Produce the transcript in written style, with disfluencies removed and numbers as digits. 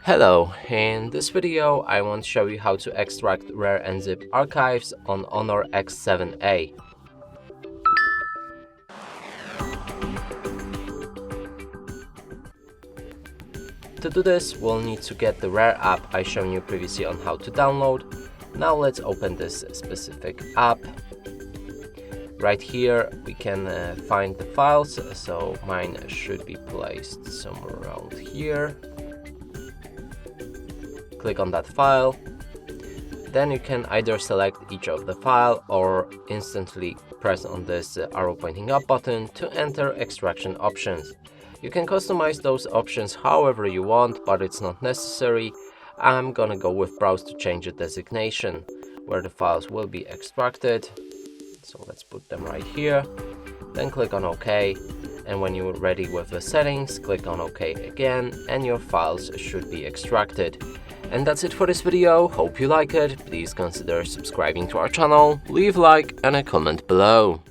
Hello, in this video I want to show you how to extract rare Unzip archives on Honor X7a. To do this, we'll need to get the rare app I shown you previously on how to download. Now let's open this specific app. Right here we can find the files, so mine should be placed somewhere around here. Click on that file. Then you can either select each of the file or instantly press on this arrow pointing up button to enter extraction options. You can customize those options however you want, but it's not necessary. I'm gonna go with browse to change the designation where the files will be extracted. So let's put them right here. Then click on OK. And when you're ready with the settings, click on OK again and your files should be extracted. And that's it for this video. Hope you like it. Please consider subscribing to our channel, leave a like and a comment below.